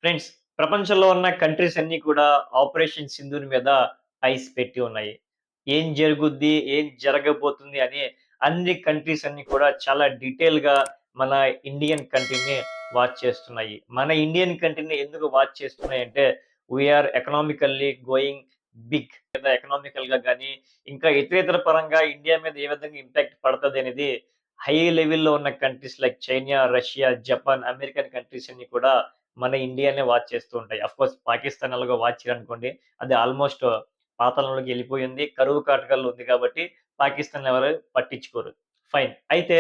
Friends, ప్రపంచంలో ఉన్న countries అన్నీ కూడా ఆపరేషన్ సింధూర్ మీద ఐస్ పెట్టి ఉన్నాయి. ఏం జరుగుద్ది? ఏం జరగబోతుంది? అని అన్ని కంట్రీస్ అన్నీ కూడా చాలా డీటెయిల్‌గా మన ఇండియన్ కంట్రీని వాచ్ చేస్తున్నాయి. మన ఇండియన్ కంట్రీని ఎందుకు వాచ్ చేస్తున్నాయంటే, ఆర్ ఎకనామికల్లీ గోయింగ్ బిగ్. లేదా ఎకనామికల్‌గా గాని, ఇంకా ఇతరేతర పరంగా ఇండియా మీద ఏ విధంగా ఇంపాక్ట్ పడతదనేది హై లెవెల్‌లో ఉన్న countries like China, Russia, Japan, American countries అన్నీ కూడా మన ఇండియానే వాచ్ చేస్తూ ఉంటాయి. అఫ్‌కోర్స్ పాకిస్తాన్ ఎలాగో వాచ్ చేయరనుకోండి. అది ఆల్‌మోస్ట్ పాతాళంలోకి ఎళ్ళిపోయింది. కరువు కాటకాల్లో ఉంది కాబట్టి పాకిస్తాన్‌ని ఎవరు పట్టించుకోరు. ఫైన్. అయితే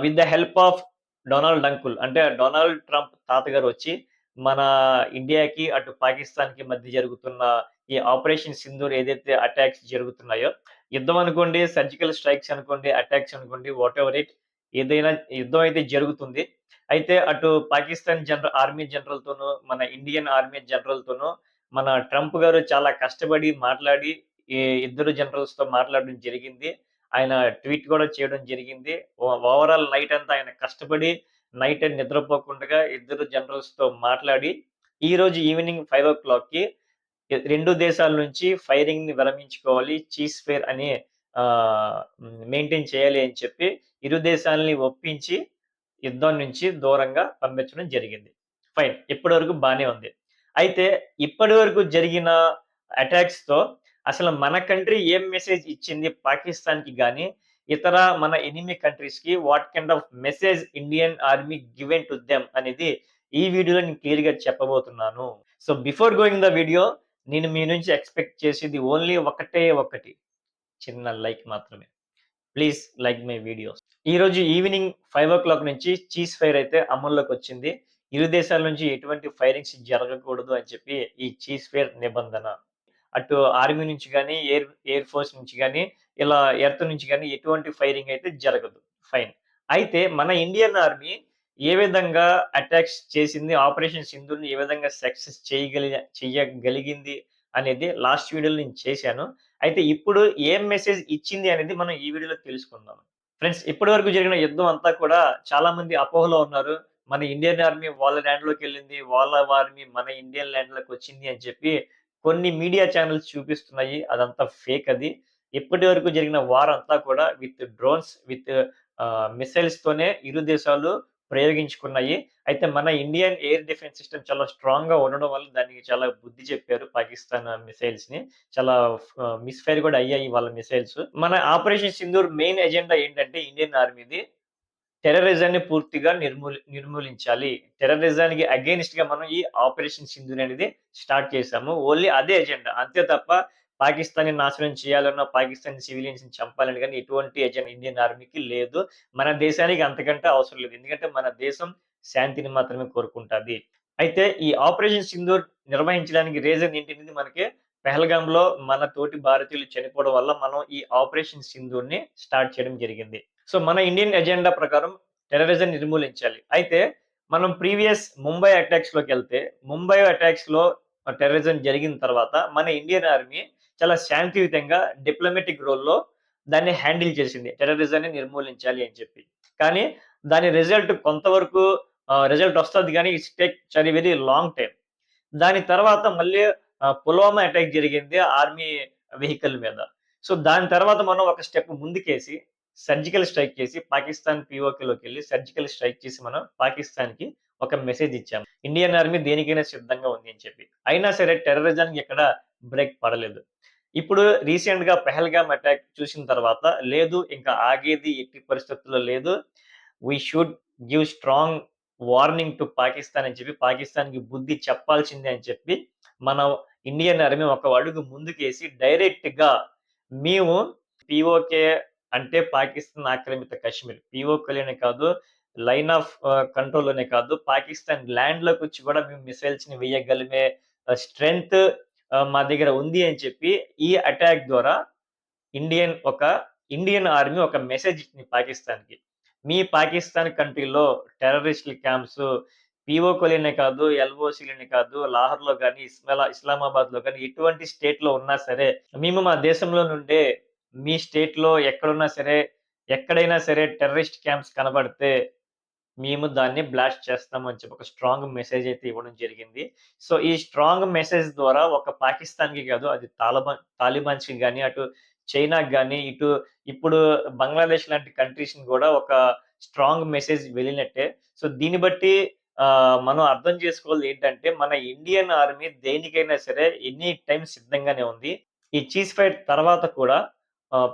with the help of Donald uncle అంటే డొనాల్డ్ ట్రంప్ తాతగారు వచ్చి మన ఇండియాకి, అటు పాకిస్తాన్‌కి మధ్య జరుగుతున్న ఈ ఆపరేషన్ సింధూర్ ఏదైతే అటాక్స్ జరుగుతున్నాయో, యుద్ధం అనుకోండి, సర్జికల్ స్ట్రైక్స్ అనుకోండి, అటాక్స్ అనుకోండి, వాటెవర్ ఇట్ ఏదైనా యుద్ధం అయితే జరుగుతుంది. అయితే అటు పాకిస్తాన్ ఆర్మీ జనరల్‌తోనూ, మన ఇండియన్ ఆర్మీ జనరల్‌తోనూ మన ట్రంప్ గారు చాలా కష్టపడి మాట్లాడి, ఈ ఇద్దరు జనరల్స్‌తో మాట్లాడడం జరిగింది. ఆయన ట్వీట్ కూడా చేయడం జరిగింది. ఓవరాల్ నైట్ అంతా ఆయన కష్టపడి నైట్ నిద్రపోకుండగా ఇద్దరు జనరల్స్‌తో మాట్లాడి, ఈరోజు ఈవినింగ్ 5:00కి 2 దేశాల నుంచి ఫైరింగ్‌ని విరమించుకోవాలి. చీజ్ ఫైర్ అని మెయింటైన్ చేయాలి అని చెప్పి ఇరు దేశాలని ఒప్పించి యుద్ధం నుంచి దూరంగా పంపించడం జరిగింది. ఫైన్. ఇప్పటి వరకు బానే ఉంది. అయితే ఇప్పటి వరకు జరిగిన అటాక్స్‌తో అసలు మన కంట్రీ ఏం మెసేజ్ ఇచ్చింది పాకిస్తాన్‌కి గాని, ఇతర మన ఎనిమీ కంట్రీస్‌కి what kind of message Indian army given to them అనేది ఈ వీడియోలో నేను క్లియర్‌గా చెప్పబోతున్నాను. So, before going the video నేను మీ నుంచి ఎక్స్‌పెక్ట్ చేసేది ఓన్లీ ఒకటే ఒకటి. చిన్న లైక్ మాత్రమే. Please like my videos. ఈరోజు ఈవినింగ్ 5:00 నుంచి చీజ్ ఫైర్ అయితే అమల్లోకొచ్చింది. ఇరు దేశాల నుంచి ఎటువంటి ఫైరింగ్స్ జరగకూడదు అని చెప్పి ఈ చీజ్ ఫైర్ నిబంధన. అటు ఆర్మీ నుంచి గాని, ఎయిర్ ఫోర్స్ నుంచి గాని, ఇలా ఎర్త్ నుంచి గాని ఎటువంటి ఫైరింగ్ అయితే జరగదు. ఫైన్. అయితే మన ఇండియన్ ఆర్మీ ఏ విధంగా అటాక్స్ చేసింది, ఆపరేషన్ సింధూర్‌ని ఏ విధంగా సక్సెస్ చెయ్యగలిగింది అనేది లాస్ట్ వీడియోలో నేను చేశాను. అయితే ఇప్పుడు ఏం మెసేజ్ ఇచ్చింది అనేది మనం ఈ వీడియోలో తెలుసుకుందాం. ఫ్రెండ్స్, ఇప్పటి వరకు జరిగిన యుద్ధం అంతా కూడా చాలా మంది అపోహలో ఉన్నారు. మన ఇండియన్ ఆర్మీ వాళ్ళ ల్యాండ్‌లోకెళ్ళింది. వాళ్ళ ఆర్మీ మన ఇండియన్ ల్యాండ్‌లోకొచ్చింది అని చెప్పి కొన్ని మీడియా ఛానెల్స్ చూపిస్తున్నాయి. అదంతా ఫేక్ అది. ఇప్పటి వరకు జరిగిన వార్ అంతా కూడా విత్ డ్రోన్స్, విత్ మిస్సైల్స్‌తోనే ఇరు దేశాలు ప్రయోగించుకున్నాయి. అయితే మన ఇండియన్ ఎయిర్ డిఫెన్స్ సిస్టమ్ చాలా స్ట్రాంగ్‌గా ఉండడం వల్ల దానికి చాలా బుద్ధి చెప్పారు పాకిస్తాన్ మిస్సైల్స్‌ని. చాలా మిస్‌ఫైర్ కూడా అయ్యాయి వాళ్ళ మిస్సైల్స్. మన ఆపరేషన్ సింధూర్ మెయిన్ ఎజెండా ఏంటంటే ఇండియన్ ఆర్మీది టెర్రరిజాన్ని పూర్తిగా నిర్మూలించాలి. టెర్రరిజానికి అగెయిన్స్ట్‌గా మనం ఈ ఆపరేషన్ సింధూర్ అనేది స్టార్ట్ చేసాము. ఓన్లీ అదే ఎజెండా. అంతే తప్ప పాకిస్తాన్‌ని నాశనం చేయాలన్నా, పాకిస్తాన్ సివిలియన్స్‌ని చంపాలని గాని ఎటువంటి ఎజెండా ఇండియన్ ఆర్మీకి లేదు. మన దేశానికి అంతకంటే అవసరం లేదు. ఎందుకంటే మన దేశం శాంతిని మాత్రమే కోరుకుంటాది. అయితే ఈ ఆపరేషన్ సింధూర్ నిర్వహించడానికి రీజన్ ఏంటనేది మనకి పెహల్గాంలో మన తోటి భారతీయులు చనిపోవడం వల్ల మనం ఈ ఆపరేషన్ సింధూర్‌ని స్టార్ట్ చేయడం జరిగింది. సో, మన ఇండియన్ ఎజెండా ప్రకారం టెర్రరిజం నిర్మూలించాలి. అయితే మనం ప్రీవియస్ ముంబై అటాక్స్‌లోకెళ్తే, ముంబై అటాక్స్‌లో టెర్రరిజం జరిగిన తర్వాత మన ఇండియన్ ఆర్మీ చాలా శాంతియుతంగా డిప్లొమాటిక్ రోల్‌లో దాన్ని హ్యాండిల్ చేసింది. టెర్రరిజాన్ని నిర్మూలించాలి అని చెప్పి. కానీ దాని రిజల్ట్ కొంతవరకు రిజల్ట్ వస్తది గానీ ఇట్స్ టేక్ చాలా వెరీ లాంగ్ టైమ్. దాని తర్వాత మళ్ళీ పుల్వామా అటాక్ జరిగింది ఆర్మీ వెహికల్ మీద. సో, దాని తర్వాత మనం ఒక స్టెప్ ముందుకేసి సర్జికల్ స్ట్రైక్ చేసి పాకిస్తాన్ పీఓకేలోకెళ్ళి సర్జికల్ స్ట్రైక్ చేసి మనం పాకిస్తాన్‌కి ఒక మెసేజ్ ఇచ్చాము. ఇండియన్ ఆర్మీ దేనికైనా సిద్ధంగా ఉంది అని చెప్పి. అయినా సరే టెర్రరిజానికి ఎక్కడ బ్రేక్ పడలేదు. ఇప్పుడు రీసెంట్‌గా పెహల్గామ్ అటాక్ చూసిన తర్వాత లేదు ఇంకా ఆగేది ఎట్టి పరిస్థితుల్లో లేదు. We should give strong warning to Pakistan అని చెప్పి పాకిస్తాన్‌కి బుద్ధి చెప్పాల్సిందే అని చెప్పి మన ఇండియన్ ఆర్మీ ఒక అడుగు ముందుకేసి డైరెక్ట్‌గా మేము పీఓకే అంటే పాకిస్తాన్ ఆక్రమిత కశ్మీర్. పీఓకేలోనే కాదు, లైన్ ఆఫ్ కంట్రోల్‌లోనే కాదు, పాకిస్తాన్ ల్యాండ్‌లోకొచ్చి కూడా మేము మిసైల్స్‌ని వేయగలిగే స్ట్రెంగ్త్ మా దగ్గర ఉంది అని చెప్పి ఈ అటాక్ ద్వారా ఒక ఇండియన్ ఆర్మీ ఒక మెసేజ్ ఇచ్చింది పాకిస్తాన్‌కి. మీ పాకిస్తాన్ కంట్రీలో టెర్రరిస్టుల క్యాంప్స్ పీఓకేలోనే కాదు, ఎల్ఓసీలోనే కాదు, లాహోర్‌లో గాని, ఇస్లామాబాద్‌లో గాని ఎటువంటి స్టేట్‌లో ఉన్నా సరే, మేము మా దేశంలో నుండే మీ స్టేట్‌లో ఎక్కడున్నా సరే, ఎక్కడైనా సరే టెర్రరిస్ట్ క్యాంప్స్ కనబడితే మేము దాన్ని బ్లాస్ట్ చేస్తాం అని చెప్పి ఒక స్ట్రాంగ్ మెసేజ్ అయితే ఇవ్వడం జరిగింది. సో, ఈ స్ట్రాంగ్ మెసేజ్ ద్వారా ఒక పాకిస్తాన్‌కి కాదు, అది తాలిబాన్స్‌కి గాని, అటు చైనాకి గాని, ఇటు ఇప్పుడు బంగ్లాదేశ్ లాంటి కంట్రీస్‌ని గూడా ఒక స్ట్రాంగ్ మెసేజ్ వెళ్ళినట్టే. సో, దీన్ని బట్టి మనం అర్థం చేసుకోవాల్ది ఏంటంటే, మన ఇండియన్ ఆర్మీ దేనికైనా సరే ఎనీ టైమ్ సిద్ధంగానే ఉంది. ఈ చీజ్ ఫైర్ తర్వాత కూడా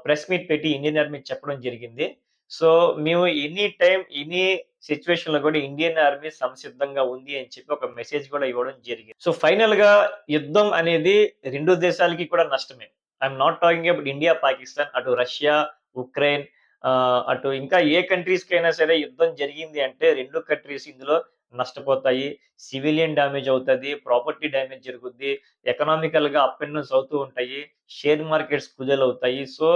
ప్రెస్ మీట్ పెట్టి ఇండియన్ ఆర్మీ చెప్పడం జరిగింది. సో, మేము ఎనీ టైమ్, ఎనీ సిట్యుయేషన్‌లో కూడా ఇండియన్ ఆర్మీ సంసిద్ధంగా ఉంది అని చెప్పి ఒక మెసేజ్ కూడా ఇవ్వడం జరిగింది. సో, ఫైనల్‌గా యుద్ధం అనేది 2 దేశాలకి కూడా నష్టమే. I'm not talking about India, Pakistan, అటు రష్యా, ఉక్రెయిన్, అటు ఇంకా ఏ కంట్రీస్‌కైనా సరే యుద్ధం జరిగింది అంటే 2 కంట్రీస్ ఇందులో నష్టపోతాయి. సివిలియన్ డ్యామేజ్ అవుతది. ప్రాపర్టీ డ్యామేజ్ జరుగుద్ది. ఎకనామికల్‌గా అప్ అండ్ డౌన్స్ అవుతూ ఉంటాయి. Share markets కుదేలవుతాయి. సో,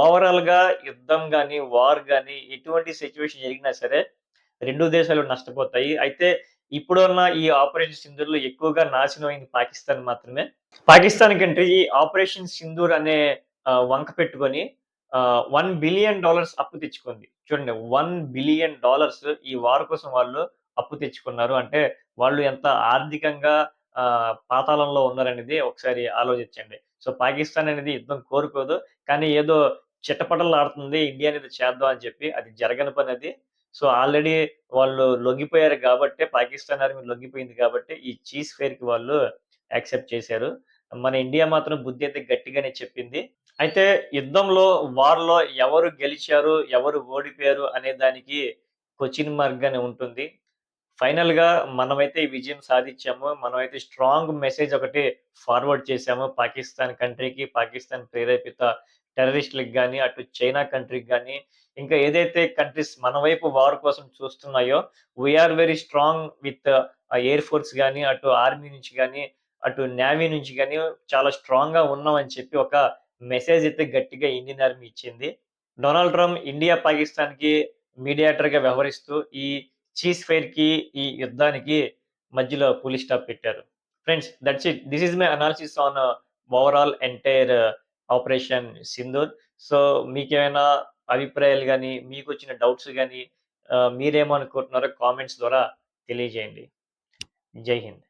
ఓవరాల్‌గా యుద్ధం గాని, వార్ గాని ఎటువంటి సిట్యుయేషన్ జరిగినా సరే 2 దేశాలు నష్టపోతాయి. అయితే ఇప్పుడున్న ఈ ఆపరేషన్ సింధూర్‌లో ఎక్కువగా నాశనం అయింది పాకిస్తాన్ మాత్రమే. పాకిస్తాన్ కంట్రీ ఈ ఆపరేషన్ సింధూర్ అనే వంక పెట్టుకొని $1 బిలియన్ అప్పు తెచ్చుకుంది. చూడండి, $1 బిలియన్ ఈ వార్ కోసం వాళ్ళు అప్పు తెచ్చుకున్నారు. అంటే వాళ్ళు ఎంత ఆర్థికంగా పాతాళంలో ఉన్నారనేది ఒకసారి ఆలోచించండి. సో, పాకిస్తాన్ అనేది యుద్ధం కోరుకోదు. కానీ ఏదో చిటపటలాడుతుంది ఇండియా అనేది చేద్దాం అని చెప్పి. అది జరగని పనది. సో, ఆల్రెడీ వాళ్ళు లొంగిపోయారు గాబట్టే, పాకిస్తాన్ ఆర్మీ లొంగిపోయింది గాబట్టే, ఈ చీజ్ ఫైర్‌కి వాళ్ళు యాక్సెప్ట్ చేశారు. మన ఇండియా మాత్రం బుద్ధి అయితే గట్టిగానే చెప్పింది. అయితే యుద్ధంలో, వార్‌లో ఎవరు గెలిచారు, ఎవరు ఓడిపోయారు అనే దానికి క్వెషన్ మార్క్ గానే ఉంటుంది. ఫైనల్‌గా మనమైతే ఈ విజయం సాధిచ్చాము. మనమైతే స్ట్రాంగ్ మెసేజ్ ఒకటి ఫార్వర్డ్ చేశాము పాకిస్తాన్ కంట్రీకి, పాకిస్తాన్ ప్రేరేపిత టెర్రరిస్ట్‌లకి గాని, అటు చైనా కంట్రీకి గాని, ఇంకా ఏదైతే కంట్రీస్ మన వైపు వార్ కోసం చూస్తున్నాయో, we are very strong with air force గాని, అటు ఆర్మీ నుంచి గాని, అటు నేవీ నుంచి గాని చాలా స్ట్రాంగ్‌గా ఉన్నామని చెప్పి ఒక మెసేజ్ అయితే గట్టిగా ఇండియన్ ఆర్మీ ఇచ్చింది. డొనాల్డ్ ట్రంప్ ఇండియా, పాకిస్తాన్‌కి మీడియేటర్‌గా వ్యవహరిస్తూ ఈ చీజ్ ఫైర్‌కి, ఈ యుద్ధానికి మధ్యలో ఫుల్ స్టాప్ పెట్టారు. Friends, that's it. This is my analysis on overall entire operation Sindoor. So, మీకేమైనా అభిప్రాయాలు గాని, మీకొచ్చిన డౌట్స్ గాని, మీరేమనుకుంటున్నారో కామెంట్స్ ద్వారా తెలియజేయండి. జై హింద్.